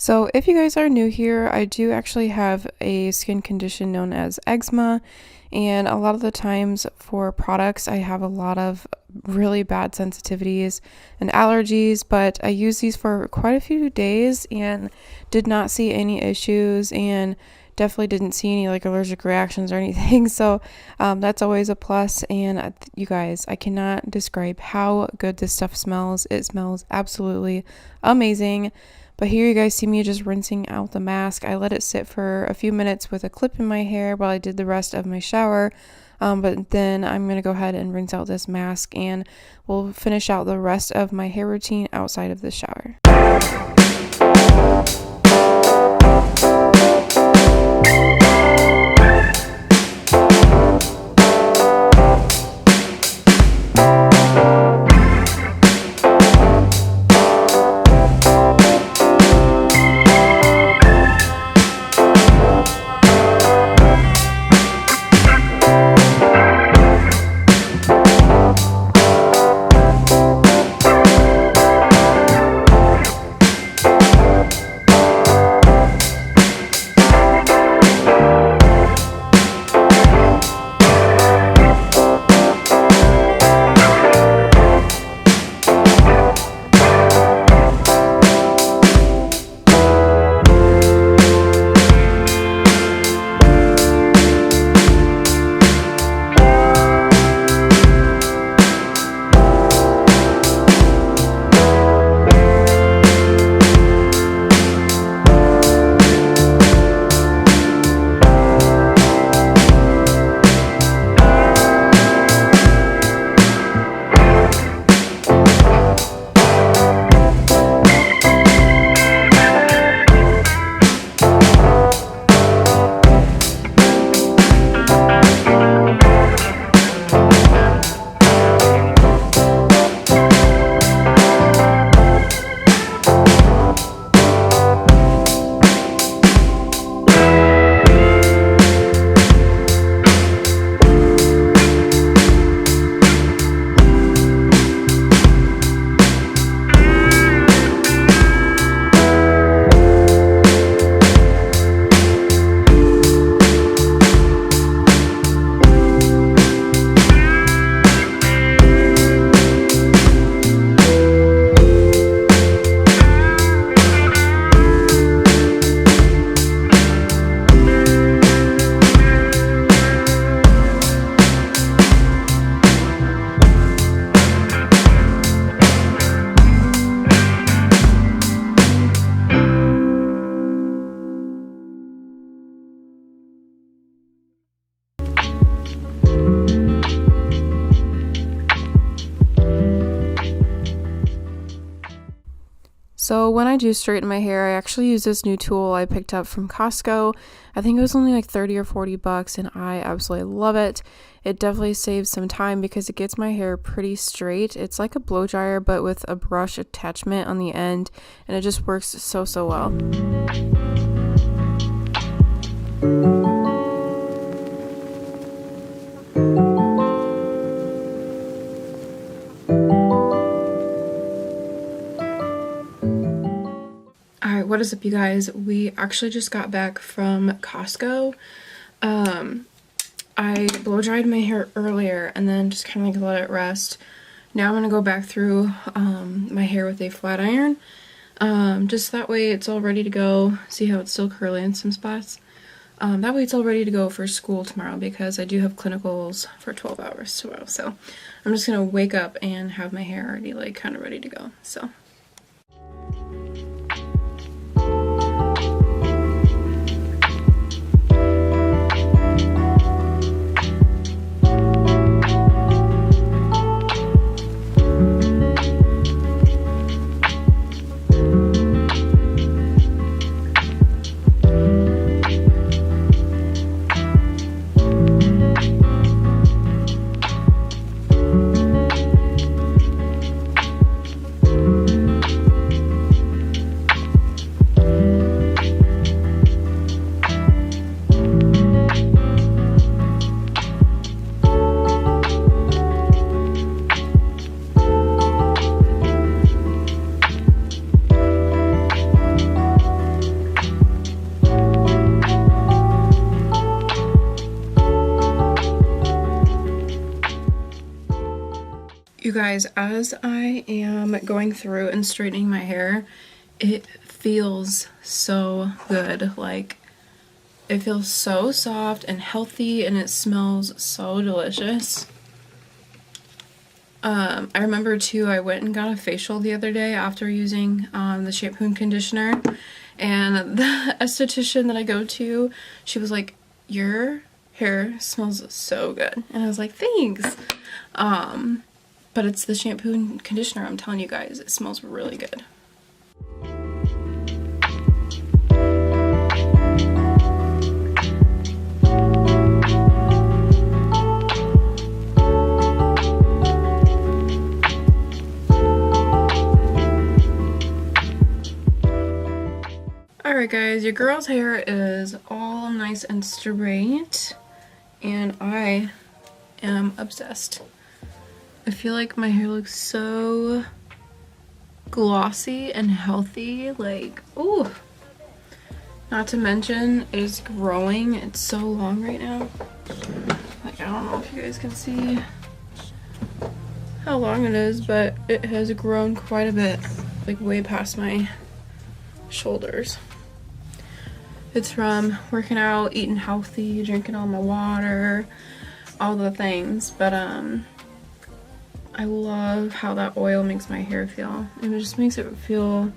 So if you guys are new here, I do actually have a skin condition known as eczema, and a lot of the times for products I have a lot of really bad sensitivities and allergies, but I used these for quite a few days and did not see any issues and definitely didn't see any like allergic reactions or anything. So that's always a plus. And you guys, I cannot describe how good this stuff smells. It smells absolutely amazing. But here you guys see me just rinsing out the mask. I let it sit for a few minutes with a clip in my hair while I did the rest of my shower. But then I'm going to go ahead and rinse out this mask and we'll finish out the rest of my hair routine outside of the shower. So when I do straighten my hair, I actually use this new tool I picked up from Costco. I think it was only like 30 or 40 bucks and I absolutely love it. It definitely saves some time because it gets my hair pretty straight. It's like a blow dryer but with a brush attachment on the end, and it just works so well. Alright, what is up you guys? We actually just got back from Costco. I blow dried my hair earlier and then just kind of like let it rest. Now I'm going to go back through my hair with a flat iron. Just that way it's all ready to go. See how it's still curly in some spots? That way it's all ready to go for school tomorrow because I do have clinicals for 12 hours tomorrow. So I'm just going to wake up and have my hair already like kind of ready to go. So. You guys, as I am going through and straightening my hair, it feels so good. Like, it feels so soft and healthy, and it smells so delicious. I remember too, I went and got a facial the other day after using the shampoo and conditioner, and the esthetician that I go to, she was like, your hair smells so good. And I was like, thanks. But it's the shampoo and conditioner, I'm telling you guys, it smells really good. Alright guys, your girl's hair is all nice and straight, and I am obsessed. I feel like my hair looks so glossy and healthy, like, ooh. Not to mention, it is growing. It's so long right now. Like, I don't know if you guys can see how long it is, but it has grown quite a bit, like way past my shoulders. It's from working out, eating healthy, drinking all my water, all the things, but I love how that oil makes my hair feel. It just makes it feel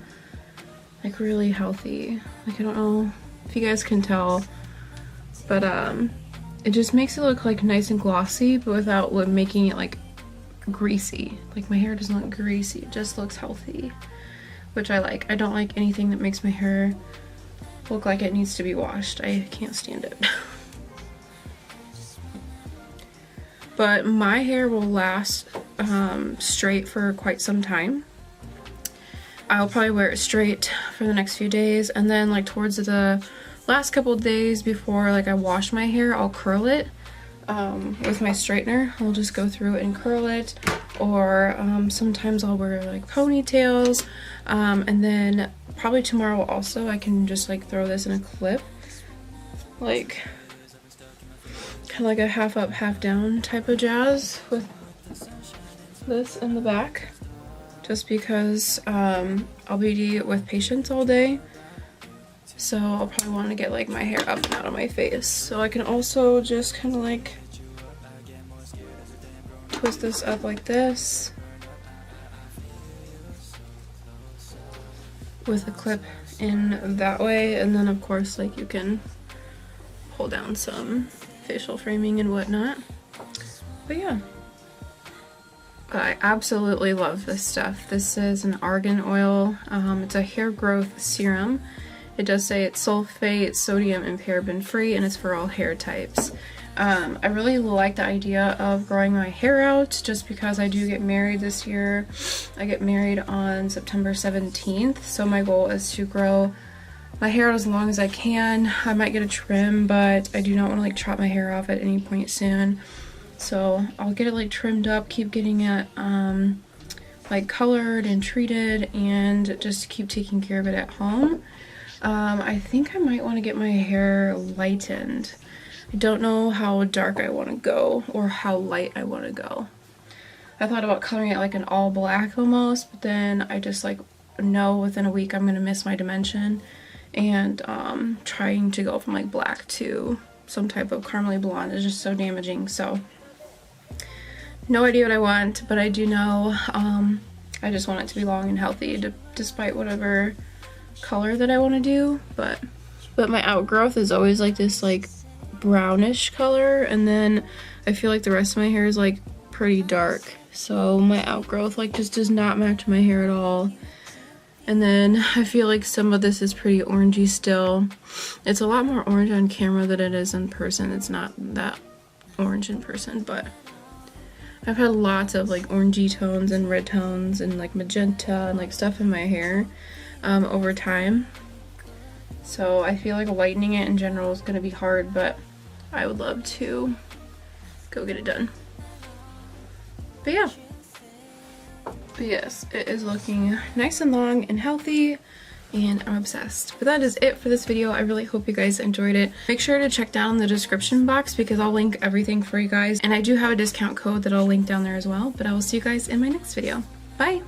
like really healthy. Like, I don't know if you guys can tell, but it just makes it look like nice and glossy, but without making it like greasy. Like, my hair doesn't look greasy, it just looks healthy, which I like. I don't like anything that makes my hair look like it needs to be washed. I can't stand it. But my hair will last straight for quite some time. I'll probably wear it straight for the next few days, and then like towards the last couple of days before like I wash my hair, I'll curl it with my straightener. I'll just go through and curl it, or sometimes I'll wear like ponytails, and then probably tomorrow also I can just like throw this in a clip, like kind of like a half up half down type of jazz with this in the back, just because I'll be with patients all day, so I'll probably want to get like my hair up and out of my face. So I can also just kind of like twist this up like this with a clip in that way, and then of course like you can pull down some facial framing and whatnot. But yeah, I absolutely love this stuff. This is an Argan Oil. It's a hair growth serum. It does say it's sulfate, sodium, and paraben free, and it's for all hair types. I really like the idea of growing my hair out, just because I do get married this year. I get married on September 17th, so my goal is to grow my hair out as long as I can. I might get a trim, but I do not want to like chop my hair off at any point soon. So I'll get it like trimmed up, keep getting it like colored and treated, and just keep taking care of it at home. I think I might want to get my hair lightened. I don't know how dark I want to go or how light I want to go. I thought about coloring it like an all black almost, but then I just like know within a week I'm going to miss my dimension, and trying to go from like black to some type of caramely blonde is just so damaging. So no idea what I want, but I do know I just want it to be long and healthy, despite whatever color that I want to do. But my outgrowth is always like this like brownish color, and then I feel like the rest of my hair is like pretty dark, so my outgrowth like just does not match my hair at all. And then I feel like some of this is pretty orangey still. It's a lot more orange on camera than it is in person. It's not that orange in person, but I've had lots of like orangey tones and red tones and like magenta and like stuff in my hair over time. So I feel like lightening it in general is going to be hard, but I would love to go get it done. But yeah. But yes, it is looking nice and long and healthy. and I'm obsessed. But that is it for this video. I really hope you guys enjoyed it. Make sure to check down the description box because I'll link everything for you guys, and I do have a discount code that I'll link down there as well. But I will see you guys in my next video. Bye!